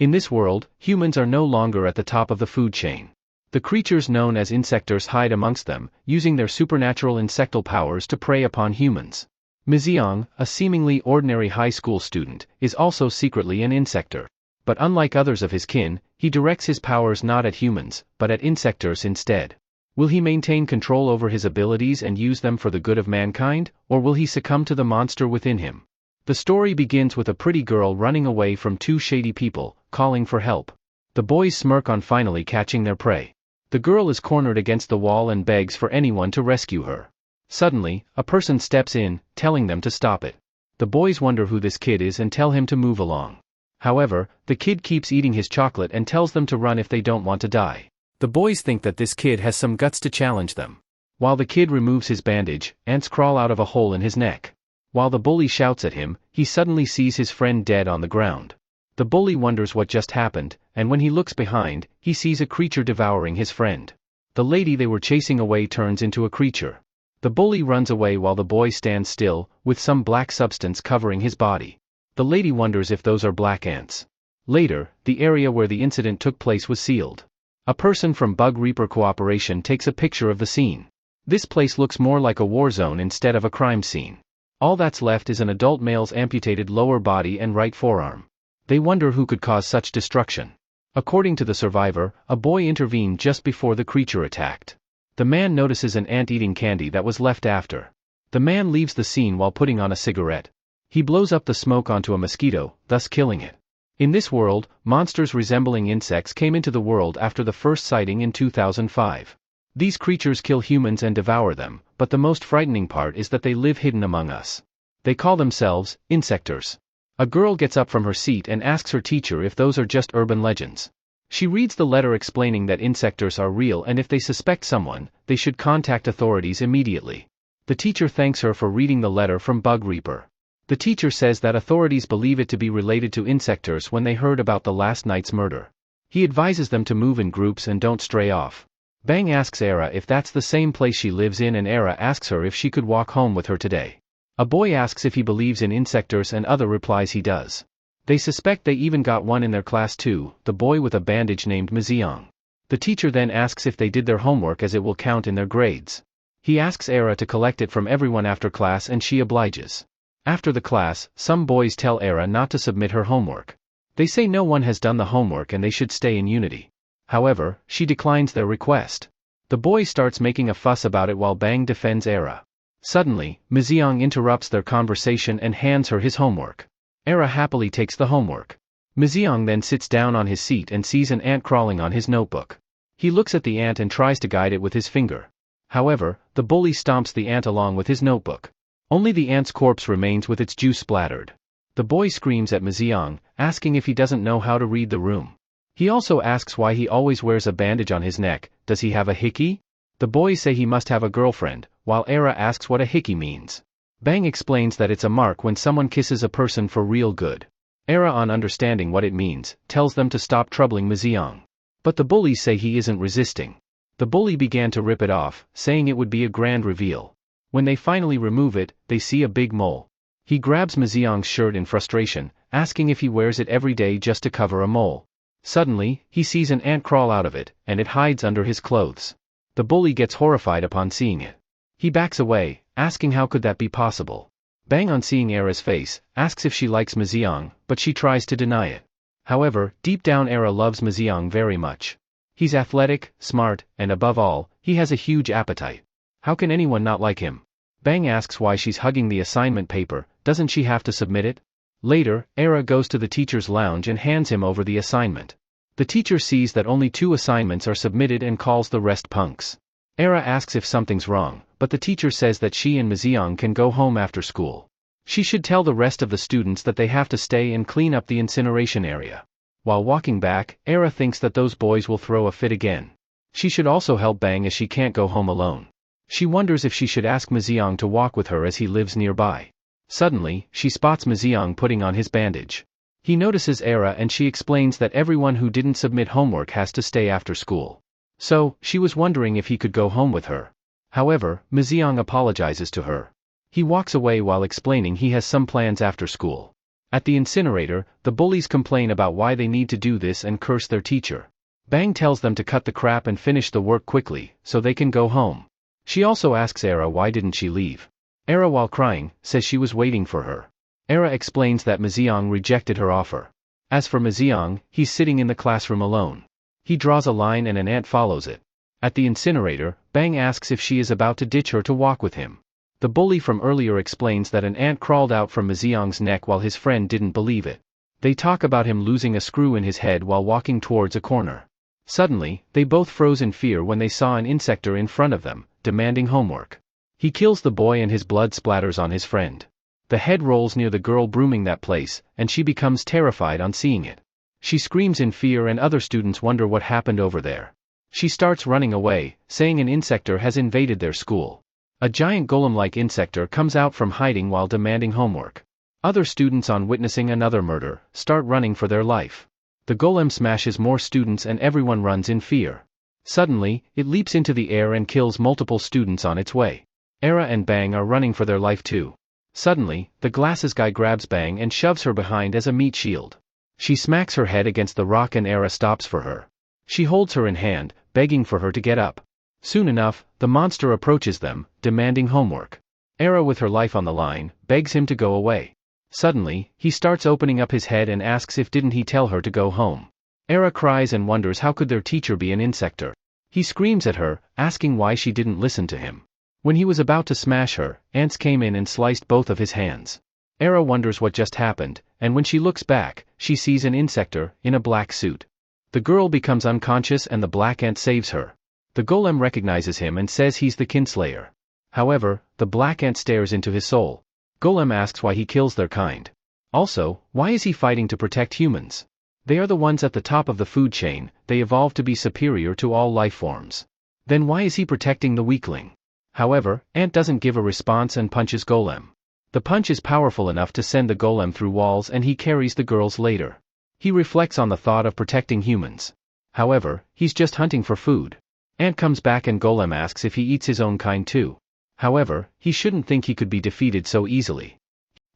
In this world, humans are no longer at the top of the food chain. The creatures known as insectors hide amongst them, using their supernatural insectal powers to prey upon humans. Miziang, a seemingly ordinary high school student, is also secretly an insector. But unlike others of his kin, he directs his powers not at humans, but at insectors instead. Will he maintain control over his abilities and use them for the good of mankind, or will he succumb to the monster within him? The story begins with a pretty girl running away from two shady people, calling for help. The boys smirk on finally catching their prey. The girl is cornered against the wall and begs for anyone to rescue her. Suddenly, a person steps in, telling them to stop it. The boys wonder who this kid is and tell him to move along. However, the kid keeps eating his chocolate and tells them to run if they don't want to die. The boys think that this kid has some guts to challenge them. While the kid removes his bandage, ants crawl out of a hole in his neck. While the bully shouts at him, he suddenly sees his friend dead on the ground. The bully wonders what just happened, and when he looks behind, he sees a creature devouring his friend. The lady they were chasing away turns into a creature. The bully runs away while the boy stands still, with some black substance covering his body. The lady wonders if those are black ants. Later, the area where the incident took place was sealed. A person from Bug Reaper Cooperation takes a picture of the scene. This place looks more like a war zone instead of a crime scene. All that's left is an adult male's amputated lower body and right forearm. They wonder who could cause such destruction. According to the survivor, a boy intervened just before the creature attacked. The man notices an ant eating candy that was left after. The man leaves the scene while putting on a cigarette. He blows up the smoke onto a mosquito, thus killing it. In this world, monsters resembling insects came into the world after the first sighting in 2005. These creatures kill humans and devour them, but the most frightening part is that they live hidden among us. They call themselves insectors. A girl gets up from her seat and asks her teacher if those are just urban legends. She reads the letter explaining that insectors are real and if they suspect someone, they should contact authorities immediately. The teacher thanks her for reading the letter from Bug Reaper. The teacher says that authorities believe it to be related to insectors when they heard about the last night's murder. He advises them to move in groups and don't stray off. Bang asks Era if that's the same place she lives in and Era asks her if she could walk home with her today. A boy asks if he believes in insectors and other replies he does. They suspect they even got one in their class too, the boy with a bandage named Miziang. The teacher then asks if they did their homework as it will count in their grades. He asks Era to collect it from everyone after class and she obliges. After the class, some boys tell Era not to submit her homework. They say no one has done the homework and they should stay in unity. However, she declines their request. The boy starts making a fuss about it while Bang defends Era. Suddenly, Miziang interrupts their conversation and hands her his homework. Era happily takes the homework. Miziang then sits down on his seat and sees an ant crawling on his notebook. He looks at the ant and tries to guide it with his finger. However, the bully stomps the ant along with his notebook. Only the ant's corpse remains with its juice splattered. The boy screams at Miziang, asking if he doesn't know how to read the room. He also asks why he always wears a bandage on his neck. Does he have a hickey? The boys say he must have a girlfriend, while Era asks what a hickey means. Bang explains that it's a mark when someone kisses a person for real good. Era, on understanding what it means, tells them to stop troubling Miziang. But the bullies say he isn't resisting. The bully began to rip it off, saying it would be a grand reveal. When they finally remove it, they see a big mole. He grabs Miziang's shirt in frustration, asking if he wears it every day just to cover a mole. Suddenly, he sees an ant crawl out of it, and it hides under his clothes. The bully gets horrified upon seeing it. He backs away, asking how could that be possible. Bang, on seeing Era's face, asks if she likes Miziang, but she tries to deny it. However, deep down Era loves Miziang very much. He's athletic, smart, and above all, he has a huge appetite. How can anyone not like him? Bang asks why she's hugging the assignment paper, doesn't she have to submit it? Later, Era goes to the teacher's lounge and hands him over the assignment. The teacher sees that only 2 assignments are submitted and calls the rest punks. Era asks if something's wrong, but the teacher says that she and Miziang can go home after school. She should tell the rest of the students that they have to stay and clean up the incineration area. While walking back, Era thinks that those boys will throw a fit again. She should also help Bang as she can't go home alone. She wonders if she should ask Miziang to walk with her as he lives nearby. Suddenly, she spots Miziang putting on his bandage. He notices Era and she explains that everyone who didn't submit homework has to stay after school. So, she was wondering if he could go home with her. However, Miziang apologizes to her. He walks away while explaining he has some plans after school. At the incinerator, the bullies complain about why they need to do this and curse their teacher. Bang tells them to cut the crap and finish the work quickly, so they can go home. She also asks Era why didn't she leave. Era, while crying, says she was waiting for her. Era explains that Miziang rejected her offer. As for Miziang, he's sitting in the classroom alone. He draws a line and an ant follows it. At the incinerator, Bang asks if she is about to ditch her to walk with him. The bully from earlier explains that an ant crawled out from Miziang's neck while his friend didn't believe it. They talk about him losing a screw in his head while walking towards a corner. Suddenly, they both froze in fear when they saw an insector in front of them, demanding homework. He kills the boy and his blood splatters on his friend. The head rolls near the girl brooming that place, and she becomes terrified on seeing it. She screams in fear and other students wonder what happened over there. She starts running away, saying an insector has invaded their school. A giant golem-like insector comes out from hiding while demanding homework. Other students, on witnessing another murder, start running for their life. The golem smashes more students and everyone runs in fear. Suddenly, it leaps into the air and kills multiple students on its way. Era and Bang are running for their life too. Suddenly, the glasses guy grabs Bang and shoves her behind as a meat shield. She smacks her head against the rock and Era stops for her. She holds her in hand, begging for her to get up. Soon enough, the monster approaches them, demanding homework. Era, with her life on the line, begs him to go away. Suddenly, he starts opening up his head and asks if didn't he tell her to go home. Era cries and wonders how could their teacher be an insector. He screams at her, asking why she didn't listen to him. When he was about to smash her, ants came in and sliced both of his hands. Era wonders what just happened, and when she looks back, she sees an insector, in a black suit. The girl becomes unconscious and the black ant saves her. The golem recognizes him and says he's the kinslayer. However, the black ant stares into his soul. Golem asks why he kills their kind. Also, why is he fighting to protect humans? They are the ones at the top of the food chain, they evolved to be superior to all life forms. Then why is he protecting the weakling? However, Ant doesn't give a response and punches Golem. The punch is powerful enough to send the golem through walls and he carries the girls later. He reflects on the thought of protecting humans. However, he's just hunting for food. Ant comes back and Golem asks if he eats his own kind too. However, he shouldn't think he could be defeated so easily.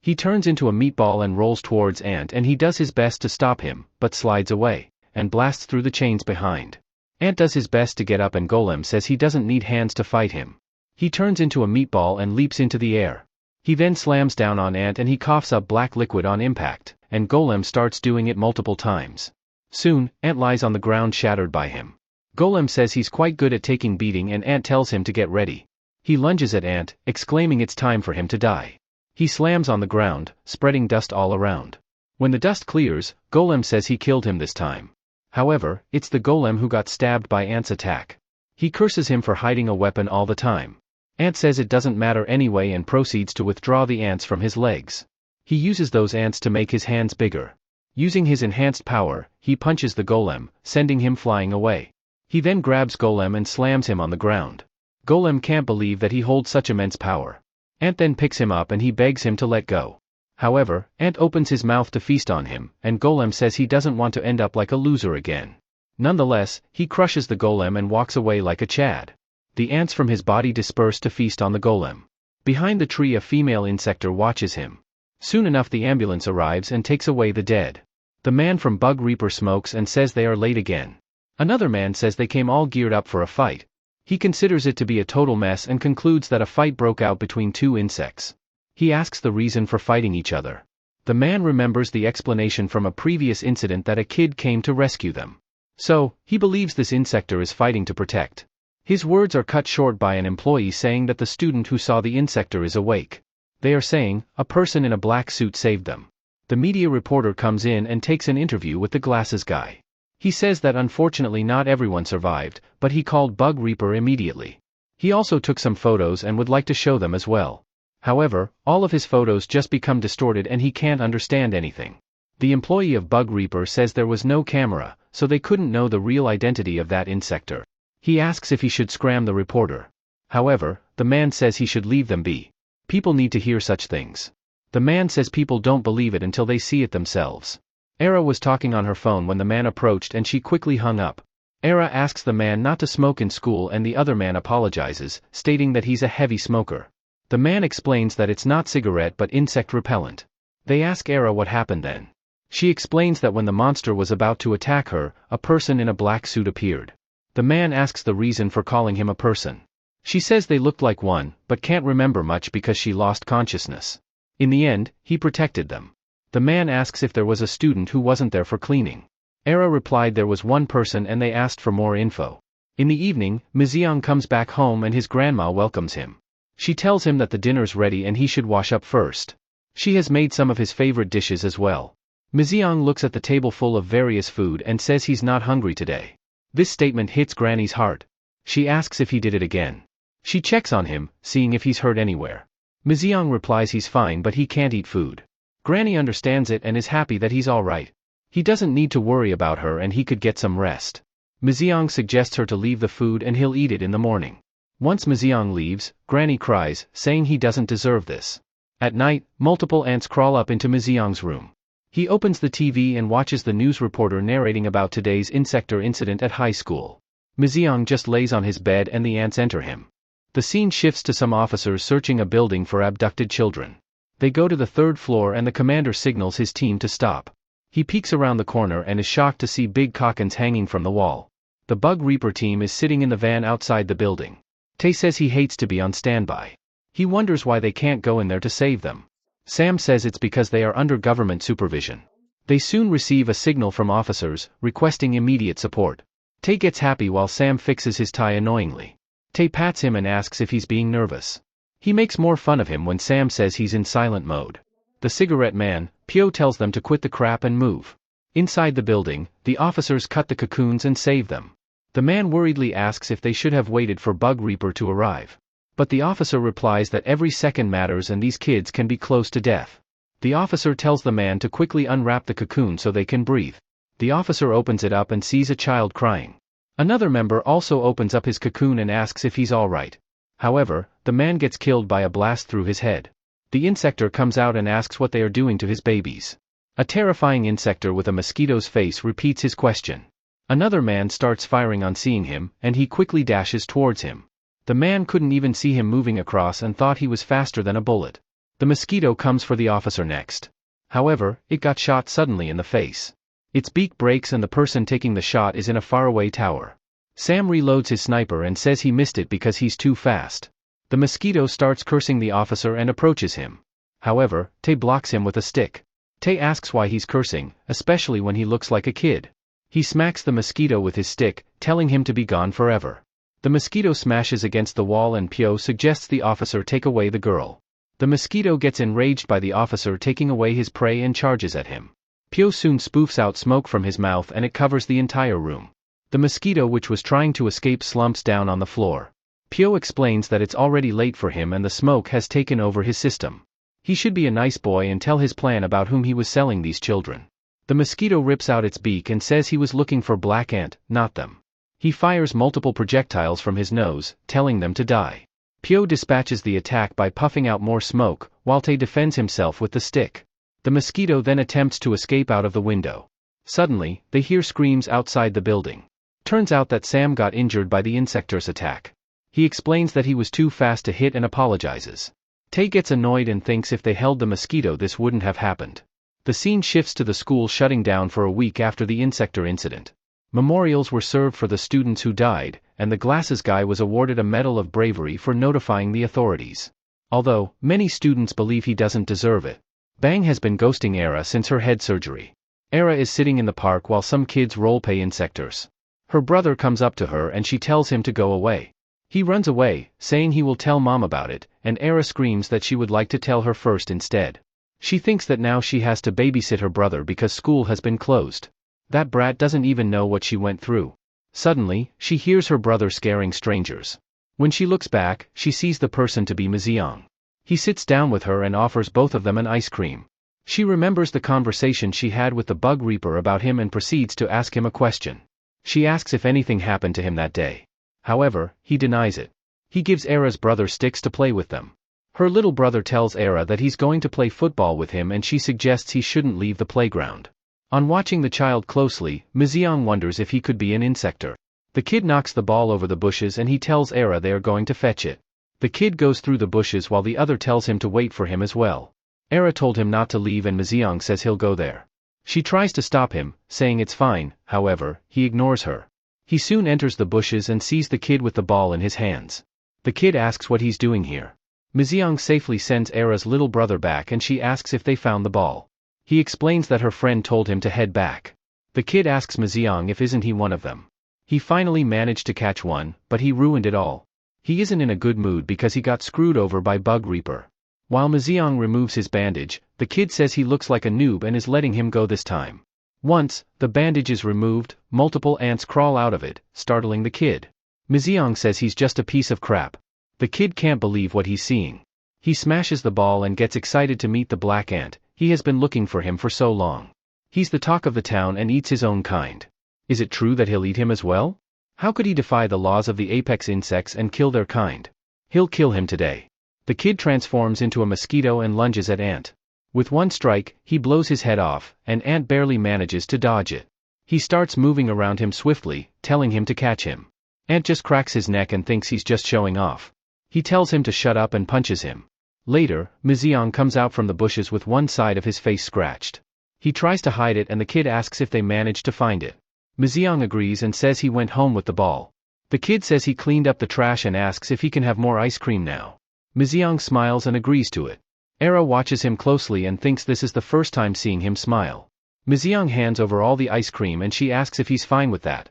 He turns into a meatball and rolls towards Ant and he does his best to stop him, but slides away, and blasts through the chains behind. Ant does his best to get up and Golem says he doesn't need hands to fight him. He turns into a meatball and leaps into the air. He then slams down on Ant and he coughs up black liquid on impact, and Golem starts doing it multiple times. Soon, Ant lies on the ground shattered by him. Golem says he's quite good at taking beating and Ant tells him to get ready. He lunges at Ant, exclaiming it's time for him to die. He slams on the ground, spreading dust all around. When the dust clears, Golem says he killed him this time. However, it's the Golem who got stabbed by Ant's attack. He curses him for hiding a weapon all the time. Ant says it doesn't matter anyway and proceeds to withdraw the ants from his legs. He uses those ants to make his hands bigger. Using his enhanced power, he punches the Golem, sending him flying away. He then grabs Golem and slams him on the ground. Golem can't believe that he holds such immense power. Ant then picks him up and he begs him to let go. However, Ant opens his mouth to feast on him, and Golem says he doesn't want to end up like a loser again. Nonetheless, he crushes the Golem and walks away like a Chad. The ants from his body disperse to feast on the Golem. Behind the tree a female insector watches him. Soon enough the ambulance arrives and takes away the dead. The man from Bug Reaper smokes and says they are late again. Another man says they came all geared up for a fight. He considers it to be a total mess and concludes that a fight broke out between two insects. He asks the reason for fighting each other. The man remembers the explanation from a previous incident that a kid came to rescue them. So, he believes this insector is fighting to protect. His words are cut short by an employee saying that the student who saw the insector is awake. They are saying, a person in a black suit saved them. The media reporter comes in and takes an interview with the glasses guy. He says that unfortunately not everyone survived, but he called Bug Reaper immediately. He also took some photos and would like to show them as well. However, all of his photos just become distorted and he can't understand anything. The employee of Bug Reaper says there was no camera, so they couldn't know the real identity of that insector. He asks if he should scram the reporter. However, the man says he should leave them be. People need to hear such things. The man says people don't believe it until they see it themselves. Era was talking on her phone when the man approached and she quickly hung up. Era asks the man not to smoke in school and the other man apologizes, stating that he's a heavy smoker. The man explains that it's not cigarette but insect repellent. They ask Era what happened then. She explains that when the monster was about to attack her, a person in a black suit appeared. The man asks the reason for calling him a person. She says they looked like one, but can't remember much because she lost consciousness. In the end, he protected them. The man asks if there was a student who wasn't there for cleaning. Era replied there was one person and they asked for more info. In the evening, Miziang comes back home and his grandma welcomes him. She tells him that the dinner's ready and he should wash up first. She has made some of his favorite dishes as well. Miziang looks at the table full of various food and says he's not hungry today. This statement hits Granny's heart. She asks if he did it again. She checks on him, seeing if he's hurt anywhere. Miziang replies he's fine but he can't eat food. Granny understands it and is happy that he's alright. He doesn't need to worry about her and he could get some rest. Miziang suggests her to leave the food and he'll eat it in the morning. Once Miziang leaves, Granny cries, saying he doesn't deserve this. At night, multiple ants crawl up into Miziang's room. He opens the TV and watches the news reporter narrating about today's Insector incident at high school. Miziang just lays on his bed and the ants enter him. The scene shifts to some officers searching a building for abducted children. They go to the third floor and the commander signals his team to stop. He peeks around the corner and is shocked to see big cockins hanging from the wall. The Bug Reaper team is sitting in the van outside the building. Tae says he hates to be on standby. He wonders why they can't go in there to save them. Sam says it's because they are under government supervision. They soon receive a signal from officers, requesting immediate support. Tae gets happy while Sam fixes his tie annoyingly. Tae pats him and asks if he's being nervous. He makes more fun of him when Sam says he's in silent mode. The cigarette man, Pyo, tells them to quit the crap and move. Inside the building, the officers cut the cocoons and save them. The man worriedly asks if they should have waited for Bug Reaper to arrive. But the officer replies that every second matters and these kids can be close to death. The officer tells the man to quickly unwrap the cocoon so they can breathe. The officer opens it up and sees a child crying. Another member also opens up his cocoon and asks if he's alright. However, the man gets killed by a blast through his head. The Insector comes out and asks what they are doing to his babies. A terrifying Insector with a mosquito's face repeats his question. Another man starts firing on seeing him, and he quickly dashes towards him. The man couldn't even see him moving across and thought he was faster than a bullet. The mosquito comes for the officer next. However, it got shot suddenly in the face. Its beak breaks and the person taking the shot is in a faraway tower. Sam reloads his sniper and says he missed it because he's too fast. The mosquito starts cursing the officer and approaches him. However, Tae blocks him with a stick. Tae asks why he's cursing, especially when he looks like a kid. He smacks the mosquito with his stick, telling him to be gone forever. The mosquito smashes against the wall and Pyo suggests the officer take away the girl. The mosquito gets enraged by the officer taking away his prey and charges at him. Pyo soon spoofs out smoke from his mouth and it covers the entire room. The mosquito which was trying to escape slumps down on the floor. Pyo explains that it's already late for him and the smoke has taken over his system. He should be a nice boy and tell his plan about whom he was selling these children. The mosquito rips out its beak and says he was looking for Black Ant, not them. He fires multiple projectiles from his nose, telling them to die. Pyo dispatches the attack by puffing out more smoke, while Tae defends himself with the stick. The mosquito then attempts to escape out of the window. Suddenly, they hear screams outside the building. Turns out that Sam got injured by the Insector's attack. He explains that he was too fast to hit and apologizes. Tae gets annoyed and thinks if they held the mosquito this wouldn't have happened. The scene shifts to the school shutting down for a week after the Insector incident. Memorials were served for the students who died, and the glasses guy was awarded a Medal of Bravery for notifying the authorities. Although, many students believe he doesn't deserve it. Bang has been ghosting Era since her head surgery. Era is sitting in the park while some kids roleplay Insectors. Her brother comes up to her and she tells him to go away. He runs away, saying he will tell mom about it, and Era screams that she would like to tell her first instead. She thinks that now she has to babysit her brother because school has been closed. That brat doesn't even know what she went through. Suddenly, she hears her brother scaring strangers. When she looks back, she sees the person to be Miziang. He sits down with her and offers both of them an ice cream. She remembers the conversation she had with the Bug Reaper about him and proceeds to ask him a question. She asks if anything happened to him that day. However, he denies it. He gives Era's brother sticks to play with them. Her little brother tells Era that he's going to play football with him and she suggests he shouldn't leave the playground. On watching the child closely, Miziang wonders if he could be an Insector. The kid knocks the ball over the bushes and he tells Era they are going to fetch it. The kid goes through the bushes while the other tells him to wait for him as well. Era told him not to leave and Miziang says he'll go there. She tries to stop him, saying it's fine, however, he ignores her. He soon enters the bushes and sees the kid with the ball in his hands. The kid asks what he's doing here. Miziang safely sends Era's little brother back and she asks if they found the ball. He explains that her friend told him to head back. The kid asks Miziang if isn't he one of them. He finally managed to catch one, but he ruined it all. He isn't in a good mood because he got screwed over by Bug Reaper. While Miziang removes his bandage, the kid says he looks like a noob and is letting him go this time. Once the bandage is removed, multiple ants crawl out of it, startling the kid. Miziang says he's just a piece of crap. The kid can't believe what he's seeing. He smashes the ball and gets excited to meet the black ant. He has been looking for him for so long. He's the talk of the town and eats his own kind. Is it true that he'll eat him as well? How could he defy the laws of the apex insects and kill their kind? He'll kill him today. The kid transforms into a mosquito and lunges at Ant. With one strike, he blows his head off, and Ant barely manages to dodge it. He starts moving around him swiftly, telling him to catch him. Ant just cracks his neck and thinks he's just showing off. He tells him to shut up and punches him. Later, Miziang comes out from the bushes with one side of his face scratched. He tries to hide it and the kid asks if they managed to find it. Miziang agrees and says he went home with the ball. The kid says he cleaned up the trash and asks if he can have more ice cream now. Miziang smiles and agrees to it. Era watches him closely and thinks this is the first time seeing him smile. Miziang hands over all the ice cream and she asks if he's fine with that.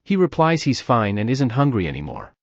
He replies he's fine and isn't hungry anymore.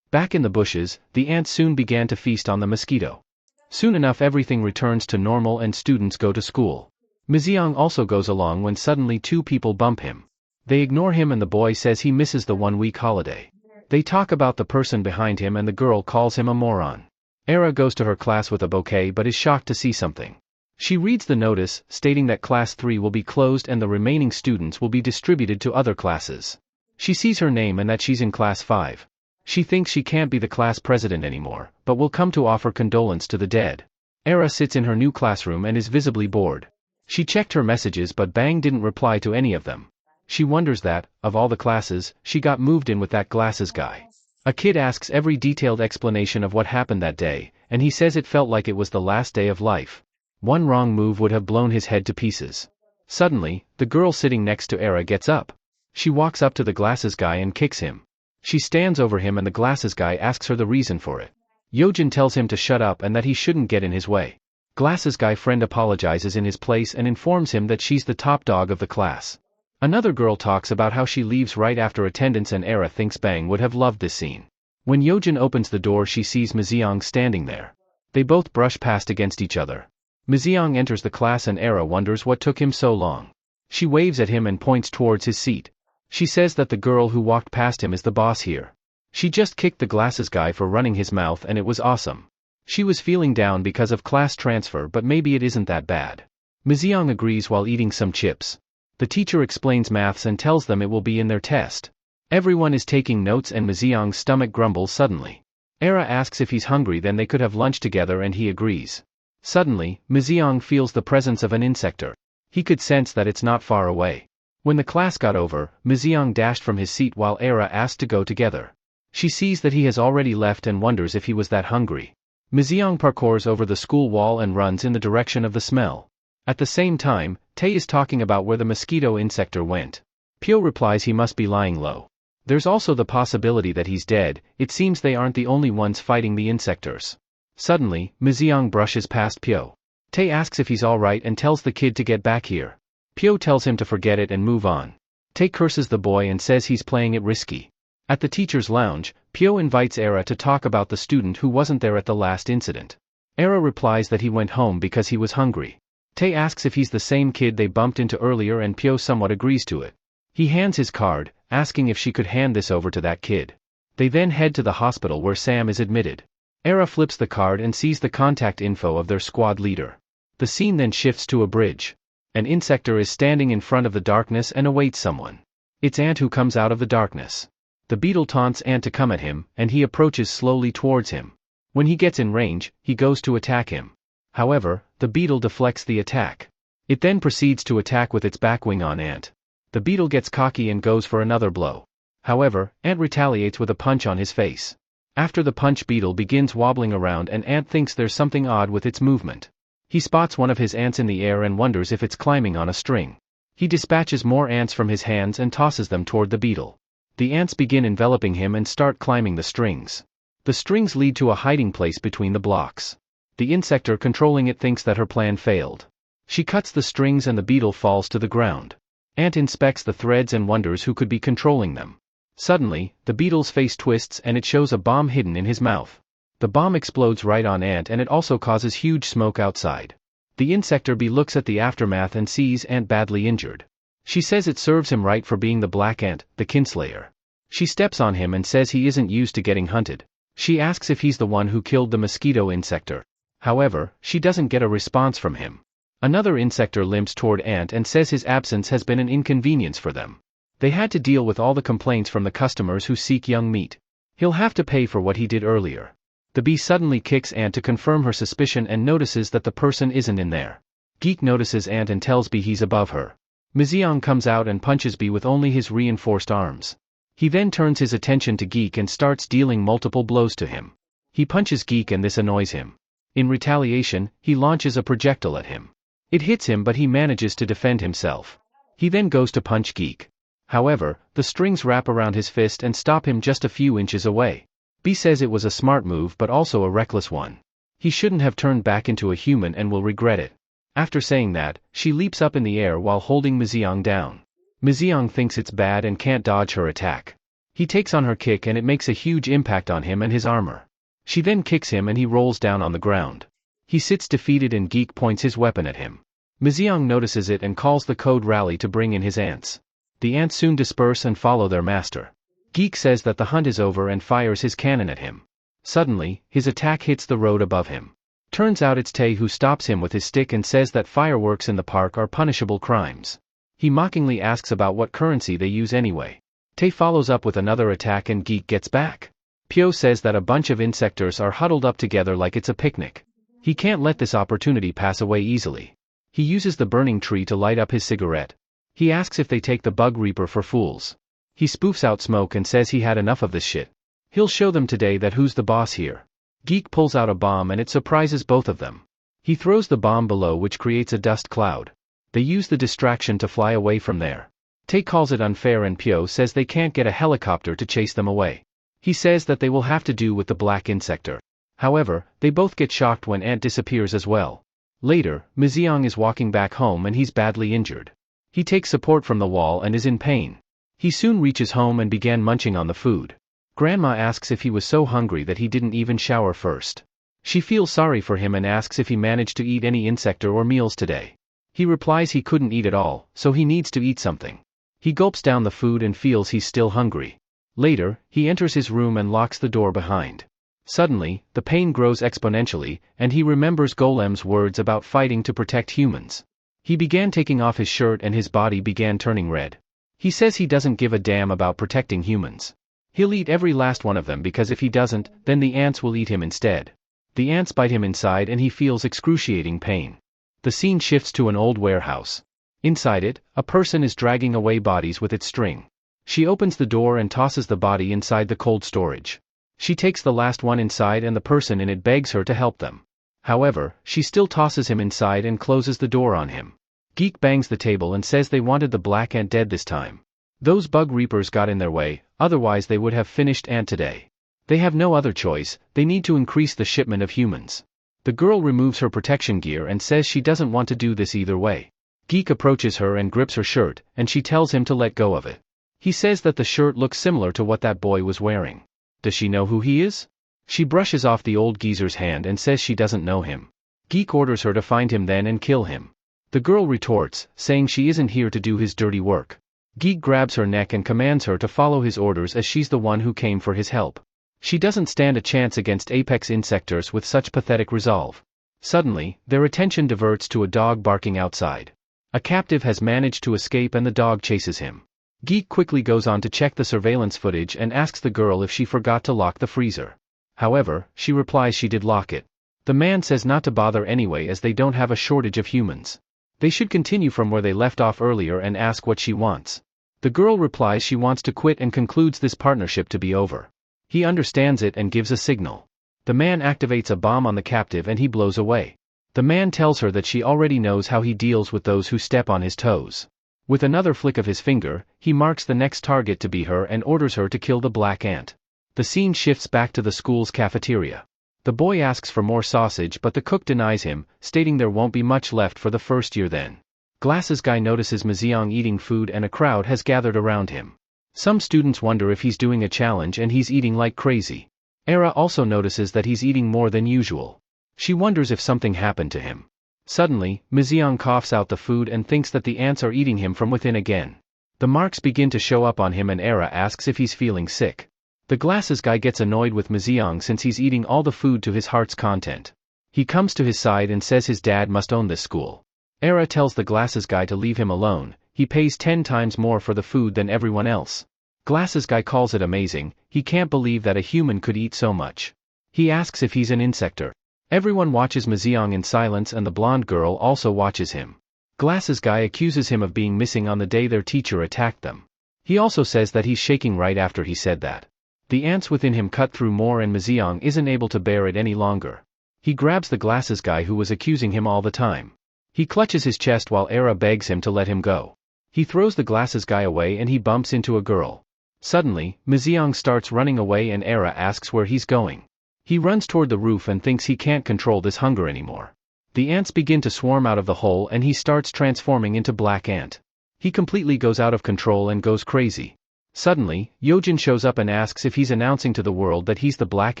Back in the bushes, the ants soon began to feast on the mosquito. Soon enough everything returns to normal and students go to school. Miziang also goes along when suddenly two people bump him. They ignore him and the boy says he misses the 1-week holiday. They talk about the person behind him and the girl calls him a moron. Era goes to her class with a bouquet but is shocked to see something. She reads the notice, stating that class 3 will be closed and the remaining students will be distributed to other classes. She sees her name and that she's in class 5. She thinks she can't be the class president anymore, but will come to offer condolence to the dead. Era sits in her new classroom and is visibly bored. She checked her messages but Bang didn't reply to any of them. She wonders that, of all the classes, she got moved in with that glasses guy. A kid asks every detailed explanation of what happened that day, and he says it felt like it was the last day of life. One wrong move would have blown his head to pieces. Suddenly, the girl sitting next to Era gets up. She walks up to the glasses guy and kicks him. She stands over him and the glasses guy asks her the reason for it. Yojin tells him to shut up and that he shouldn't get in his way. Glasses guy friend apologizes in his place and informs him that she's the top dog of the class. Another girl talks about how she leaves right after attendance and Era thinks Bang would have loved this scene. When Yojin opens the door she sees Miziang standing there. They both brush past against each other. Miziang enters the class and Era wonders what took him so long. She waves at him and points towards his seat. She says that the girl who walked past him is the boss here. She just kicked the glasses guy for running his mouth and it was awesome. She was feeling down because of class transfer but maybe it isn't that bad. Miziang agrees while eating some chips. The teacher explains maths and tells them it will be in their test. Everyone is taking notes and Miziang's stomach grumbles suddenly. Era asks if he's hungry then they could have lunch together and he agrees. Suddenly, Miziang feels the presence of an Insector. He could sense that it's not far away. When the class got over, Miziang dashed from his seat while Era asked to go together. She sees that he has already left and wonders if he was that hungry. Miziang parkours over the school wall and runs in the direction of the smell. At the same time, Tae is talking about where the mosquito Insector went. Pyo replies he must be lying low. There's also the possibility that he's dead. It seems they aren't the only ones fighting the Insectors. Suddenly, Miziang brushes past Pyo. Tae asks if he's alright and tells the kid to get back here. Pyo tells him to forget it and move on. Tae curses the boy and says he's playing it risky. At the teacher's lounge, Pyo invites Era to talk about the student who wasn't there at the last incident. Era replies that he went home because he was hungry. Tae asks if he's the same kid they bumped into earlier and Pyo somewhat agrees to it. He hands his card, asking if she could hand this over to that kid. They then head to the hospital where Sam is admitted. Era flips the card and sees the contact info of their squad leader. The scene then shifts to a bridge. An Insector is standing in front of the darkness and awaits someone. It's Ant who comes out of the darkness. The beetle taunts Ant to come at him, and he approaches slowly towards him. When he gets in range, he goes to attack him. However, the beetle deflects the attack. It then proceeds to attack with its back wing on Ant. The beetle gets cocky and goes for another blow. However, Ant retaliates with a punch on his face. After the punch, beetle begins wobbling around and Ant thinks there's something odd with its movement. He spots one of his ants in the air and wonders if it's climbing on a string. He dispatches more ants from his hands and tosses them toward the beetle. The ants begin enveloping him and start climbing the strings. The strings lead to a hiding place between the blocks. The insector controlling it thinks that her plan failed. She cuts the strings and the beetle falls to the ground. Ant inspects the threads and wonders who could be controlling them. Suddenly, the beetle's face twists and it shows a bomb hidden in his mouth. The bomb explodes right on Ant and it also causes huge smoke outside. The insector bee looks at the aftermath and sees Ant badly injured. She says it serves him right for being the black ant, the kinslayer. She steps on him and says he isn't used to getting hunted. She asks if he's the one who killed the mosquito insector. However, she doesn't get a response from him. Another insector limps toward Ant and says his absence has been an inconvenience for them. They had to deal with all the complaints from the customers who seek young meat. He'll have to pay for what he did earlier. The bee suddenly kicks Ant to confirm her suspicion and notices that the person isn't in there. Geek notices Ant and tells Bee he's above her. Miziang comes out and punches Bee with only his reinforced arms. He then turns his attention to Geek and starts dealing multiple blows to him. He punches Geek and this annoys him. In retaliation, he launches a projectile at him. It hits him but he manages to defend himself. He then goes to punch Geek. However, the strings wrap around his fist and stop him just a few inches away. Bee says it was a smart move but also a reckless one. He shouldn't have turned back into a human and will regret it. After saying that, she leaps up in the air while holding Miziang down. Miziang thinks it's bad and can't dodge her attack. He takes on her kick and it makes a huge impact on him and his armor. She then kicks him and he rolls down on the ground. He sits defeated and Geek points his weapon at him. Miziang notices it and calls the code rally to bring in his ants. The ants soon disperse and follow their master. Geek says that the hunt is over and fires his cannon at him. Suddenly, his attack hits the road above him. Turns out it's Tae who stops him with his stick and says that fireworks in the park are punishable crimes. He mockingly asks about what currency they use anyway. Tae follows up with another attack and Geek gets back. Pyo says that a bunch of insectors are huddled up together like it's a picnic. He can't let this opportunity pass away easily. He uses the burning tree to light up his cigarette. He asks if they take the bug reaper for fools. He spoofs out smoke and says he had enough of this shit. He'll show them today that who's the boss here. Geek pulls out a bomb and it surprises both of them. He throws the bomb below which creates a dust cloud. They use the distraction to fly away from there. Tae calls it unfair and Pyo says they can't get a helicopter to chase them away. He says that they will have to do with the black insector. However, they both get shocked when Ant disappears as well. Later, Miziang is walking back home and he's badly injured. He takes support from the wall and is in pain. He soon reaches home and began munching on the food. Grandma asks if he was so hungry that he didn't even shower first. She feels sorry for him and asks if he managed to eat any insector or meals today. He replies he couldn't eat at all, so he needs to eat something. He gulps down the food and feels he's still hungry. Later, he enters his room and locks the door behind. Suddenly, the pain grows exponentially, and he remembers Golem's words about fighting to protect humans. He began taking off his shirt and his body began turning red. He says he doesn't give a damn about protecting humans. He'll eat every last one of them because if he doesn't, then the ants will eat him instead. The ants bite him inside and he feels excruciating pain. The scene shifts to an old warehouse. Inside it, a person is dragging away bodies with its string. She opens the door and tosses the body inside the cold storage. She takes the last one inside and the person in it begs her to help them. However, she still tosses him inside and closes the door on him. Geek bangs the table and says they wanted the black ant dead this time. Those bug reapers got in their way, otherwise they would have finished Ant today. They have no other choice, they need to increase the shipment of humans. The girl removes her protection gear and says she doesn't want to do this either way. Geek approaches her and grips her shirt, and she tells him to let go of it. He says that the shirt looks similar to what that boy was wearing. Does she know who he is? She brushes off the old geezer's hand and says she doesn't know him. Geek orders her to find him then and kill him. The girl retorts, saying she isn't here to do his dirty work. Geek grabs her neck and commands her to follow his orders as she's the one who came for his help. She doesn't stand a chance against apex insectors with such pathetic resolve. Suddenly, their attention diverts to a dog barking outside. A captive has managed to escape and the dog chases him. Geek quickly goes on to check the surveillance footage and asks the girl if she forgot to lock the freezer. However, she replies she did lock it. The man says not to bother anyway as they don't have a shortage of humans. They should continue from where they left off earlier and ask what she wants. The girl replies she wants to quit and concludes this partnership to be over. He understands it and gives a signal. The man activates a bomb on the captive and he blows away. The man tells her that she already knows how he deals with those who step on his toes. With another flick of his finger, he marks the next target to be her and orders her to kill the black ant. The scene shifts back to the school's cafeteria. The boy asks for more sausage but the cook denies him, stating there won't be much left for the first year then. Glasses guy notices Miziang eating food and a crowd has gathered around him. Some students wonder if he's doing a challenge and he's eating like crazy. Era also notices that he's eating more than usual. She wonders if something happened to him. Suddenly, Miziang coughs out the food and thinks that the ants are eating him from within again. The marks begin to show up on him and Era asks if he's feeling sick. The glasses guy gets annoyed with Miziang since he's eating all the food to his heart's content. He comes to his side and says his dad must own this school. Era tells the glasses guy to leave him alone, he pays 10 times more for the food than everyone else. Glasses guy calls it amazing, he can't believe that a human could eat so much. He asks if he's an insector. Everyone watches Miziang in silence and the blonde girl also watches him. Glasses guy accuses him of being missing on the day their teacher attacked them. He also says that he's shaking right after he said that. The ants within him cut through more and Miziang isn't able to bear it any longer. He grabs the glasses guy who was accusing him all the time. He clutches his chest while Era begs him to let him go. He throws the glasses guy away and he bumps into a girl. Suddenly, Miziang starts running away and Era asks where he's going. He runs toward the roof and thinks he can't control this hunger anymore. The ants begin to swarm out of the hole and he starts transforming into Black Ant. He completely goes out of control and goes crazy. Suddenly, Yojin shows up and asks if he's announcing to the world that he's the Black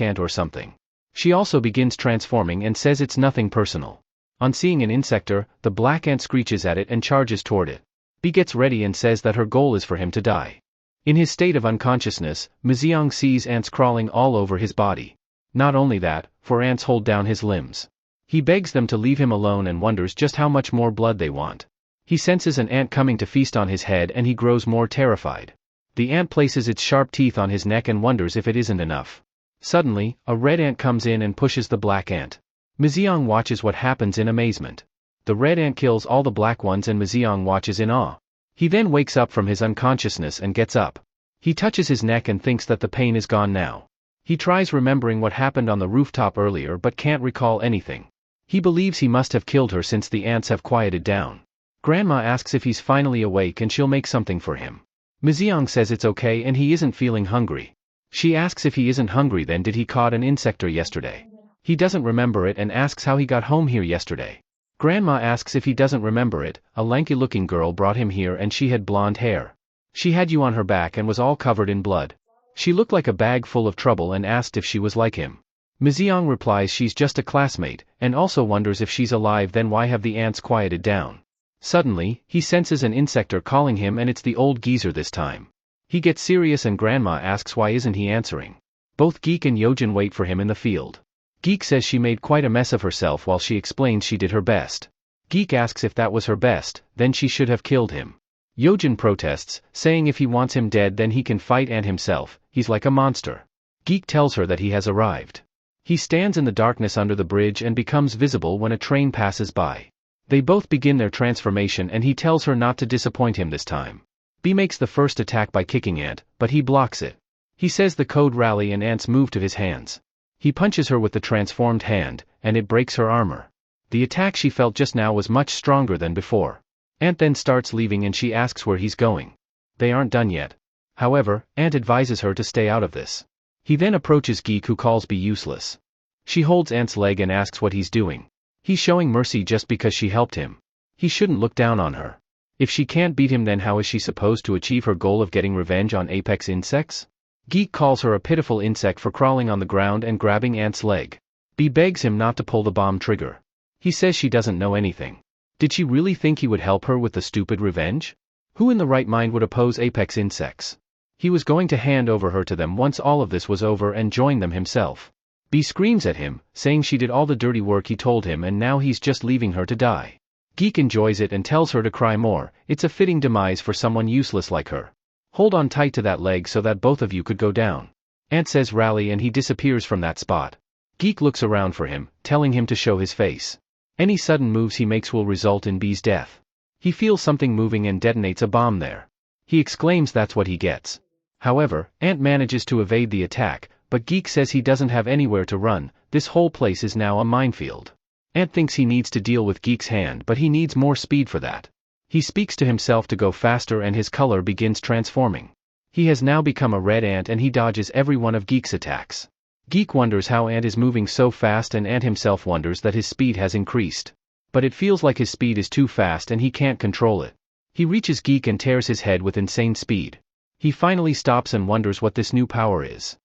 Ant or something. She also begins transforming and says it's nothing personal. On seeing an insector, the Black Ant screeches at it and charges toward it. B gets ready and says that her goal is for him to die. In his state of unconsciousness, Miziang sees ants crawling all over his body. Not only that, 4 ants hold down his limbs. He begs them to leave him alone and wonders just how much more blood they want. He senses an ant coming to feast on his head and he grows more terrified. The ant places its sharp teeth on his neck and wonders if it isn't enough. Suddenly, a red ant comes in and pushes the black ant. Miziang watches what happens in amazement. The red ant kills all the black ones and Miziang watches in awe. He then wakes up from his unconsciousness and gets up. He touches his neck and thinks that the pain is gone now. He tries remembering what happened on the rooftop earlier but can't recall anything. He believes he must have killed her since the ants have quieted down. Grandma asks if he's finally awake and she'll make something for him. Miziang says it's okay and he isn't feeling hungry. She asks if he isn't hungry then did he caught an insector yesterday. He doesn't remember it and asks how he got home here yesterday. Grandma asks if he doesn't remember it, a lanky-looking girl brought him here and she had blonde hair. She had you on her back and was all covered in blood. She looked like a bag full of trouble and asked if she was like him. Miziang replies she's just a classmate, and also wonders if she's alive then why have the ants quieted down. Suddenly, he senses an insector calling him and it's the old geezer this time. He gets serious and Grandma asks why isn't he answering. Both Geek and Yojin wait for him in the field. Geek says she made quite a mess of herself while she explains she did her best. Geek asks if that was her best, then she should have killed him. Yojin protests, saying if he wants him dead then he can fight and himself, he's like a monster. Geek tells her that he has arrived. He stands in the darkness under the bridge and becomes visible when a train passes by. They both begin their transformation and he tells her not to disappoint him this time. B makes the first attack by kicking Ant, but he blocks it. He says the code rally and Ant's move to his hands. He punches her with the transformed hand, and it breaks her armor. The attack she felt just now was much stronger than before. Ant then starts leaving and she asks where he's going. They aren't done yet. However, Ant advises her to stay out of this. He then approaches Geek who calls B useless. She holds Ant's leg and asks what he's doing. He's showing mercy just because she helped him. He shouldn't look down on her. If she can't beat him then how is she supposed to achieve her goal of getting revenge on apex insects? Geek calls her a pitiful insect for crawling on the ground and grabbing Ant's leg. B begs him not to pull the bomb trigger. He says she doesn't know anything. Did she really think he would help her with the stupid revenge? Who in the right mind would oppose apex insects? He was going to hand over her to them once all of this was over and join them himself. B screams at him, saying she did all the dirty work he told him and now he's just leaving her to die. Geek enjoys it and tells her to cry more, it's a fitting demise for someone useless like her. Hold on tight to that leg so that both of you could go down. Ant says rally and he disappears from that spot. Geek looks around for him, telling him to show his face. Any sudden moves he makes will result in B's death. He feels something moving and detonates a bomb there. He exclaims that's what he gets. However, Ant manages to evade the attack, but Geek says he doesn't have anywhere to run, this whole place is now a minefield. Ant thinks he needs to deal with Geek's hand, but he needs more speed for that. He speaks to himself to go faster and his color begins transforming. He has now become a red ant and he dodges every one of Geek's attacks. Geek wonders how Ant is moving so fast and Ant himself wonders that his speed has increased. But it feels like his speed is too fast and he can't control it. He reaches Geek and tears his head with insane speed. He finally stops and wonders what this new power is.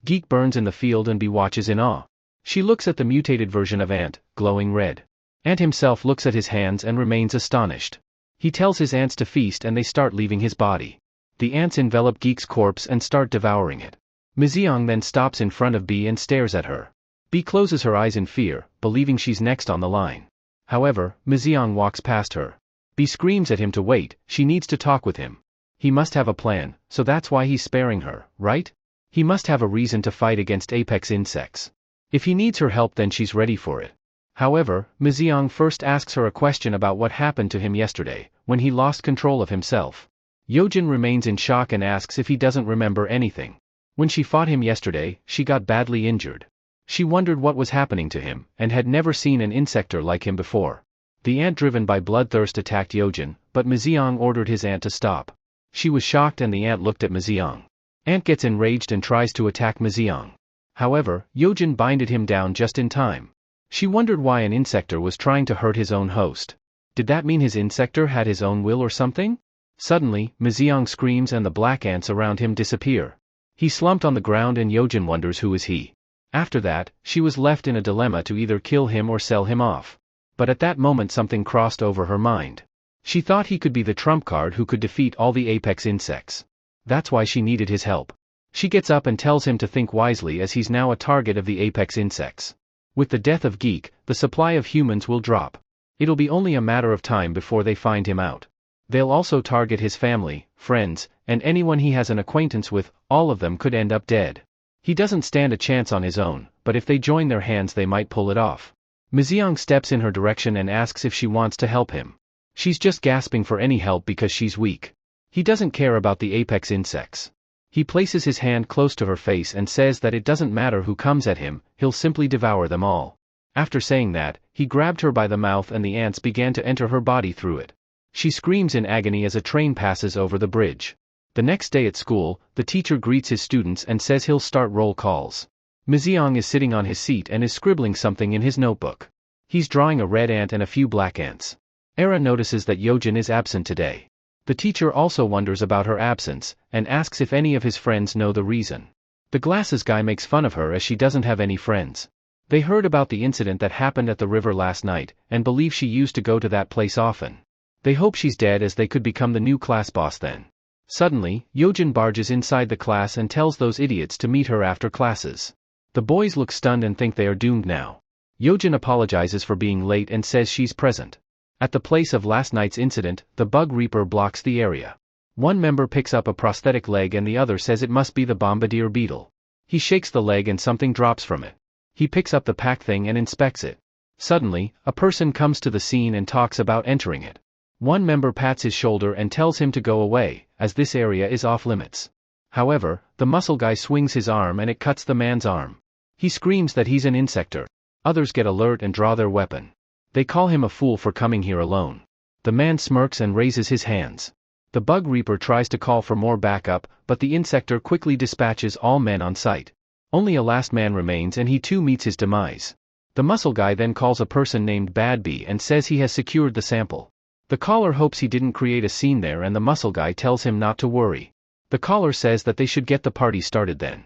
Geek burns in the field and Bee watches in awe. She looks at the mutated version of Ant, glowing red. Ant himself looks at his hands and remains astonished. He tells his ants to feast and they start leaving his body. The ants envelop Geek's corpse and start devouring it. Miziong then stops in front of Bee and stares at her. Bee closes her eyes in fear, believing she's next on the line. However, Miziong walks past her. Bee screams at him to wait, she needs to talk with him. He must have a plan, so that's why he's sparing her, right? He must have a reason to fight against apex insects. If he needs her help then she's ready for it. However, Miziong first asks her a question about what happened to him yesterday, when he lost control of himself. Yojin remains in shock and asks if he doesn't remember anything. When she fought him yesterday, she got badly injured. She wondered what was happening to him, and had never seen an insector like him before. The ant driven by bloodthirst attacked Yojin, but Miziong ordered his ant to stop. She was shocked and the ant looked at Miziong. Ant gets enraged and tries to attack Miziong. However, Yojin binded him down just in time. She wondered why an insector was trying to hurt his own host. Did that mean his insector had his own will or something? Suddenly, Miziong screams and the black ants around him disappear. He slumped on the ground and Yojin wonders who is he. After that, she was left in a dilemma to either kill him or sell him off. But at that moment something crossed over her mind. She thought he could be the trump card who could defeat all the apex insects. That's why she needed his help. She gets up and tells him to think wisely as he's now a target of the apex insects. With the death of Geek, the supply of humans will drop. It'll be only a matter of time before they find him out. They'll also target his family, friends, and anyone he has an acquaintance with, all of them could end up dead. He doesn't stand a chance on his own, but if they join their hands they might pull it off. Miziong steps in her direction and asks if she wants to help him. She's just gasping for any help because she's weak. He doesn't care about the apex insects. He places his hand close to her face and says that it doesn't matter who comes at him, he'll simply devour them all. After saying that, he grabbed her by the mouth and the ants began to enter her body through it. She screams in agony as a train passes over the bridge. The next day at school, the teacher greets his students and says he'll start roll calls. Miziong is sitting on his seat and is scribbling something in his notebook. He's drawing a red ant and a few black ants. Era notices that Yojin is absent today. The teacher also wonders about her absence, and asks if any of his friends know the reason. The glasses guy makes fun of her as she doesn't have any friends. They heard about the incident that happened at the river last night, and believe she used to go to that place often. They hope she's dead as they could become the new class boss then. Suddenly, Yojin barges inside the class and tells those idiots to meet her after classes. The boys look stunned and think they are doomed now. Yojin apologizes for being late and says she's present. At the place of last night's incident, the bug reaper blocks the area. One member picks up a prosthetic leg and the other says it must be the bombardier beetle. He shakes the leg and something drops from it. He picks up the pack thing and inspects it. Suddenly, a person comes to the scene and talks about entering it. One member pats his shoulder and tells him to go away, as this area is off limits. However, the muscle guy swings his arm and it cuts the man's arm. He screams that he's an insector. Others get alert and draw their weapon. They call him a fool for coming here alone. The man smirks and raises his hands. The bug reaper tries to call for more backup, but the insector quickly dispatches all men on sight. Only a last man remains and he too meets his demise. The muscle guy then calls a person named Bad Bee and says he has secured the sample. The caller hopes he didn't create a scene there and the muscle guy tells him not to worry. The caller says that they should get the party started then.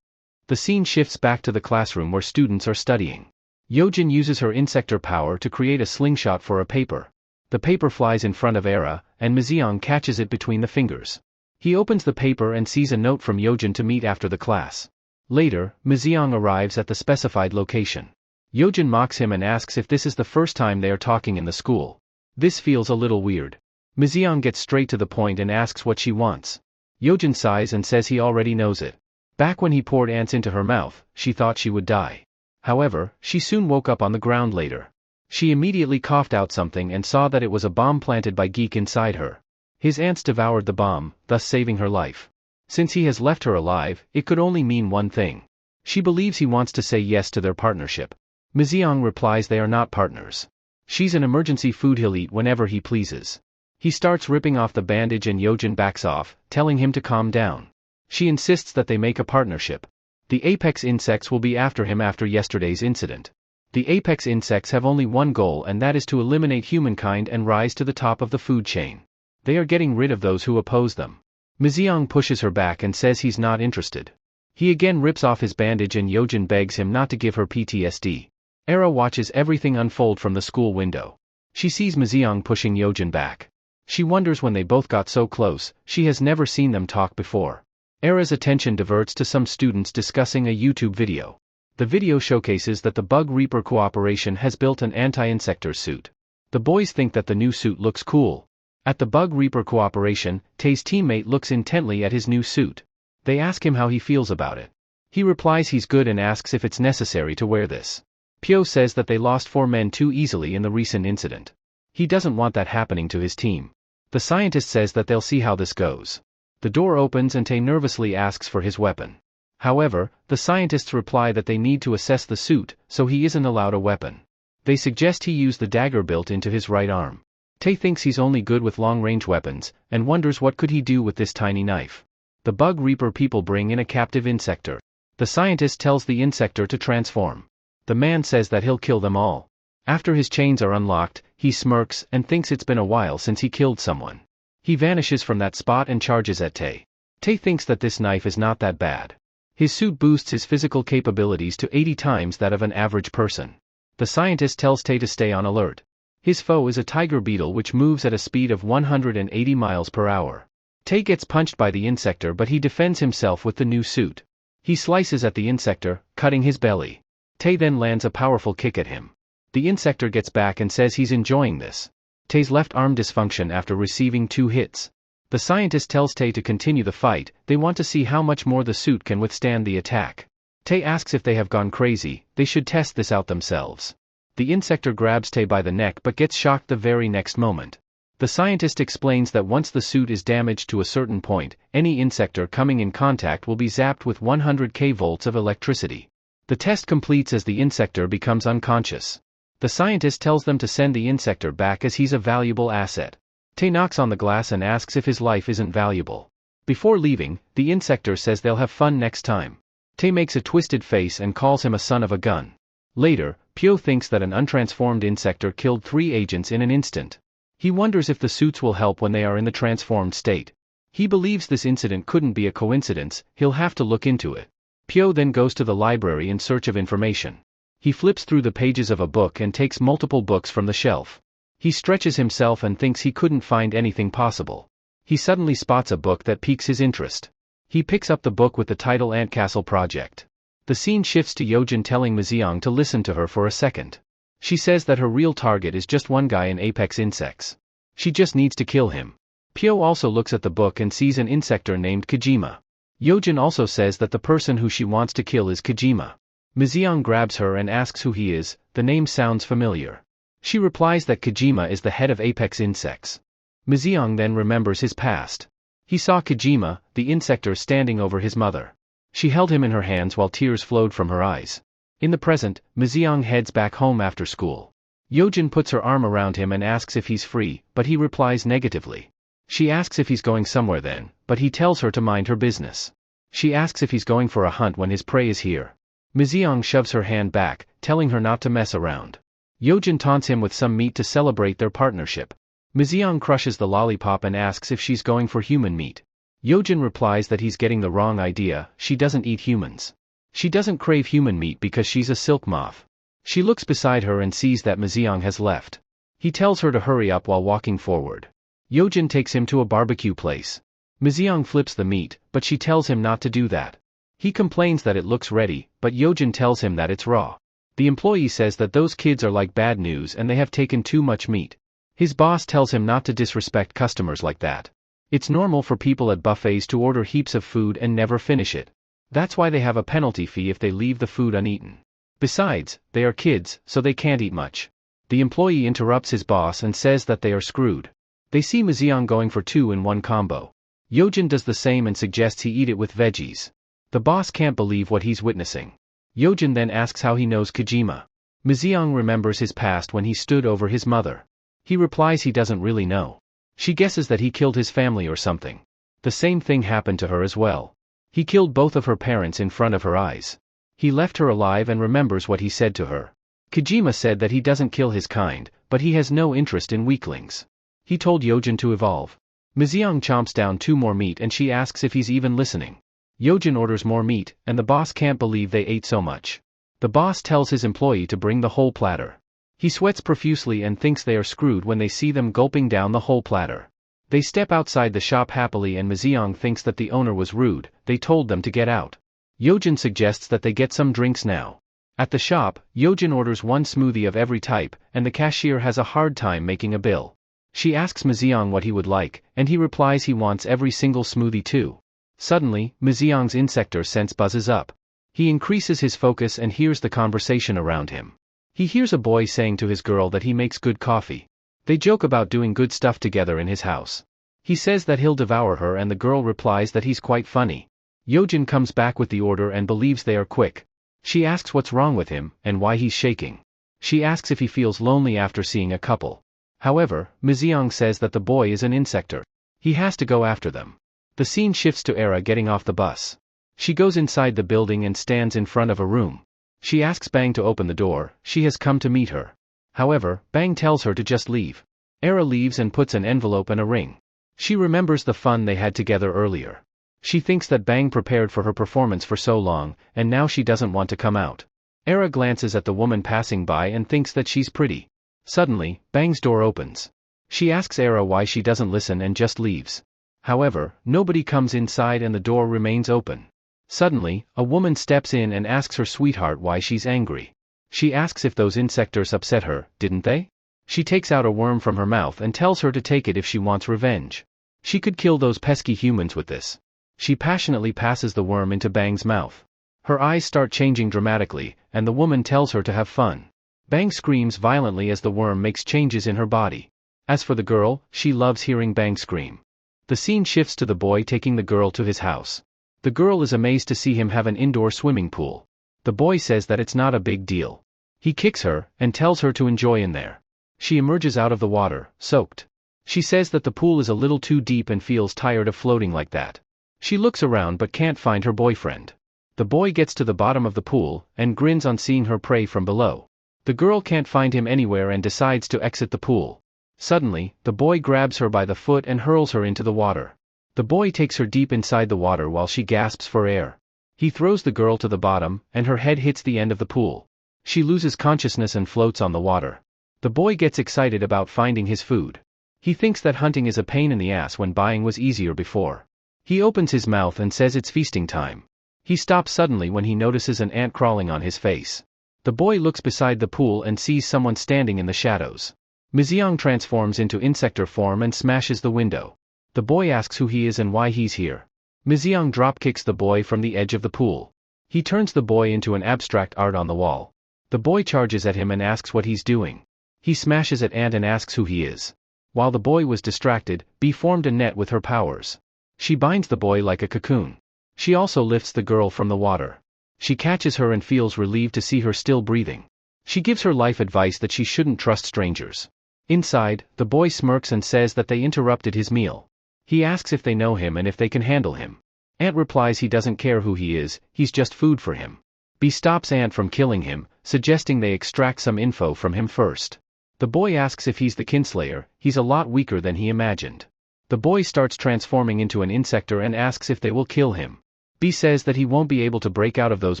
The scene shifts back to the classroom where students are studying. Yojin uses her insector power to create a slingshot for a paper. The paper flies in front of Era, and Miziong catches it between the fingers. He opens the paper and sees a note from Yojin to meet after the class. Later, Miziong arrives at the specified location. Yojin mocks him and asks if this is the first time they are talking in the school. This feels a little weird. Miziong gets straight to the point and asks what she wants. Yojin sighs and says he already knows it. Back when he poured ants into her mouth, she thought she would die. However, she soon woke up on the ground later. She immediately coughed out something and saw that it was a bomb planted by Geek inside her. His ants devoured the bomb, thus saving her life. Since he has left her alive, it could only mean one thing. She believes he wants to say yes to their partnership. Miziang replies they are not partners. She's an emergency food he'll eat whenever he pleases. He starts ripping off the bandage and Yojin backs off, telling him to calm down. She insists that they make a partnership. The apex insects will be after him after yesterday's incident. The apex insects have only one goal, and that is to eliminate humankind and rise to the top of the food chain. They are getting rid of those who oppose them. Miziang pushes her back and says he's not interested. He again rips off his bandage and Yojin begs him not to give her PTSD. Era watches everything unfold from the school window. She sees Miziang pushing Yojin back. She wonders when they both got so close. She has never seen them talk before. Era's attention diverts to some students discussing a YouTube video. The video showcases that the Bug Reaper Cooperation has built an anti-Insector suit. The boys think that the new suit looks cool. At the Bug Reaper Cooperation, Tae's teammate looks intently at his new suit. They ask him how he feels about it. He replies he's good and asks if it's necessary to wear this. Pyo says that they lost 4 men too easily in the recent incident. He doesn't want that happening to his team. The scientist says that they'll see how this goes. The door opens and Tae nervously asks for his weapon. However, the scientists reply that they need to assess the suit, so he isn't allowed a weapon. They suggest he use the dagger built into his right arm. Tae thinks he's only good with long-range weapons, and wonders what could he do with this tiny knife. The Bug Reaper people bring in a captive Insector. The scientist tells the Insector to transform. The man says that he'll kill them all. After his chains are unlocked, he smirks and thinks it's been a while since he killed someone. He vanishes from that spot and charges at Tae. Tae thinks that this knife is not that bad. His suit boosts his physical capabilities to 80 times that of an average person. The scientist tells Tae to stay on alert. His foe is a tiger beetle which moves at a speed of 180 miles per hour. Tae gets punched by the Insector, but he defends himself with the new suit. He slices at the Insector, cutting his belly. Tae then lands a powerful kick at him. The Insector gets back and says he's enjoying this. Tae's left arm dysfunction after receiving 2 hits. The scientist tells Tae to continue the fight. They want to see how much more the suit can withstand the attack. Tae asks if they have gone crazy. They should test this out themselves. The Insector grabs Tae by the neck but gets shocked the very next moment. The scientist explains that once the suit is damaged to a certain point, any Insector coming in contact will be zapped with 100 kV of electricity. The test completes as the Insector becomes unconscious. The scientist tells them to send the Insector back as he's a valuable asset. Tae knocks on the glass and asks if his life isn't valuable. Before leaving, the Insector says they'll have fun next time. Tae makes a twisted face and calls him a son of a gun. Later, Pyo thinks that an untransformed Insector killed 3 agents in an instant. He wonders if the suits will help when they are in the transformed state. He believes this incident couldn't be a coincidence. He'll have to look into it. Pyo then goes to the library in search of information. He flips through the pages of a book and takes multiple books from the shelf. He stretches himself and thinks he couldn't find anything possible. He suddenly spots a book that piques his interest. He picks up the book with the title Antcastle Project. The scene shifts to Yojin telling Miziang to listen to her for a second. She says that her real target is just one guy in Apex Insects. She just needs to kill him. Pyo also looks at the book and sees an Insector named Kojima. Yojin also says that the person who she wants to kill is Kojima. Miziang grabs her and asks who he is. The name sounds familiar. She replies that Kojima is the head of Apex Insects. Miziang then remembers his past. He saw Kojima, the Insector, standing over his mother. She held him in her hands while tears flowed from her eyes. In the present, Miziang heads back home after school. Yojin puts her arm around him and asks if he's free, but he replies negatively. She asks if he's going somewhere then, but he tells her to mind her business. She asks if he's going for a hunt when his prey is here. Miziang shoves her hand back, telling her not to mess around. Yojin taunts him with some meat to celebrate their partnership. Miziang crushes the lollipop and asks if she's going for human meat. Yojin replies that he's getting the wrong idea. She doesn't eat humans. She doesn't crave human meat because she's a silk moth. She looks beside her and sees that Miziang has left. He tells her to hurry up while walking forward. Yojin takes him to a barbecue place. Miziang flips the meat, but she tells him not to do that. He complains that it looks ready, but Yojin tells him that it's raw. The employee says that those kids are like bad news and they have taken too much meat. His boss tells him not to disrespect customers like that. It's normal for people at buffets to order heaps of food and never finish it. That's why they have a penalty fee if they leave the food uneaten. Besides, they are kids, so they can't eat much. The employee interrupts his boss and says that they are screwed. They see Miziang going for 2-in-1 combo. Yojin does the same and suggests he eat it with veggies. The boss can't believe what he's witnessing. Yojin then asks how he knows Kojima. Miziang remembers his past when he stood over his mother. He replies he doesn't really know. She guesses that he killed his family or something. The same thing happened to her as well. He killed both of her parents in front of her eyes. He left her alive and remembers what he said to her. Kojima said that he doesn't kill his kind, but he has no interest in weaklings. He told Yojin to evolve. Miziang chomps down 2 more meat and she asks if he's even listening. Yojin orders more meat, and the boss can't believe they ate so much. The boss tells his employee to bring the whole platter. He sweats profusely and thinks they are screwed when they see them gulping down the whole platter. They step outside the shop happily and Miziang thinks that the owner was rude, they told them to get out. Yojin suggests that they get some drinks now. At the shop, Yojin orders 1 smoothie of every type, and the cashier has a hard time making a bill. She asks Miziang what he would like, and he replies he wants every single smoothie too. Suddenly, Miziang's Insector sense buzzes up. He increases his focus and hears the conversation around him. He hears a boy saying to his girl that he makes good coffee. They joke about doing good stuff together in his house. He says that he'll devour her and the girl replies that he's quite funny. Yojin comes back with the order and believes they are quick. She asks what's wrong with him, and why he's shaking. She asks if he feels lonely after seeing a couple. However, Miziang says that the boy is an Insector. He has to go after them. The scene shifts to Era getting off the bus. She goes inside the building and stands in front of a room. She asks Bang to open the door, she has come to meet her. However, Bang tells her to just leave. Era leaves and puts an envelope and a ring. She remembers the fun they had together earlier. She thinks that Bang prepared for her performance for so long, and now she doesn't want to come out. Era glances at the woman passing by and thinks that she's pretty. Suddenly, Bang's door opens. She asks Era why she doesn't listen and just leaves. However, nobody comes inside and the door remains open. Suddenly, a woman steps in and asks her sweetheart why she's angry. She asks if those Insectors upset her, didn't they? She takes out a worm from her mouth and tells her to take it if she wants revenge. She could kill those pesky humans with this. She passionately passes the worm into Bang's mouth. Her eyes start changing dramatically, and the woman tells her to have fun. Bang screams violently as the worm makes changes in her body. As for the girl, she loves hearing Bang scream. The scene shifts to the boy taking the girl to his house. The girl is amazed to see him have an indoor swimming pool. The boy says that it's not a big deal. He kicks her, and tells her to enjoy in there. She emerges out of the water, soaked. She says that the pool is a little too deep and feels tired of floating like that. She looks around but can't find her boyfriend. The boy gets to the bottom of the pool, and grins on seeing her prey from below. The girl can't find him anywhere and decides to exit the pool. Suddenly, the boy grabs her by the foot and hurls her into the water. The boy takes her deep inside the water while she gasps for air. He throws the girl to the bottom, and her head hits the end of the pool. She loses consciousness and floats on the water. The boy gets excited about finding his food. He thinks that hunting is a pain in the ass when buying was easier before. He opens his mouth and says it's feasting time. He stops suddenly when he notices an ant crawling on his face. The boy looks beside the pool and sees someone standing in the shadows. Miziang transforms into Insector form and smashes the window. The boy asks who he is and why he's here. Miziang dropkicks the boy from the edge of the pool. He turns the boy into an abstract art on the wall. The boy charges at him and asks what he's doing. He smashes at Ant and asks who he is. While the boy was distracted, Bee formed a net with her powers. She binds the boy like a cocoon. She also lifts the girl from the water. She catches her and feels relieved to see her still breathing. She gives her life advice that she shouldn't trust strangers. Inside, the boy smirks and says that they interrupted his meal. He asks if they know him and if they can handle him. Ant replies he doesn't care who he is, he's just food for him. Bee stops Ant from killing him, suggesting they extract some info from him first. The boy asks if he's the kinslayer, he's a lot weaker than he imagined. The boy starts transforming into an Insector and asks if they will kill him. Bee says that he won't be able to break out of those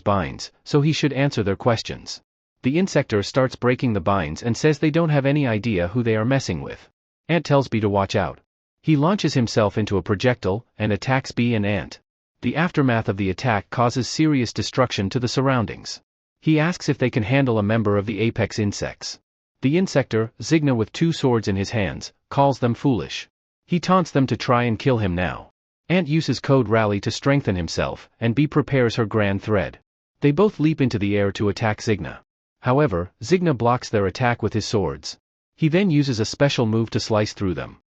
binds, so he should answer their questions. The Insector starts breaking the binds and says they don't have any idea who they are messing with. Ant tells Bee to watch out. He launches himself into a projectile, and attacks Bee and Ant. The aftermath of the attack causes serious destruction to the surroundings. He asks if they can handle a member of the apex insects. The Insector, Zigna with 2 swords in his hands, calls them foolish. He taunts them to try and kill him now. Ant uses Code Rally to strengthen himself, and Bee prepares her grand thread. They both leap into the air to attack Zigna. However, Zigna blocks their attack with his swords. He then uses a special move to slice through them.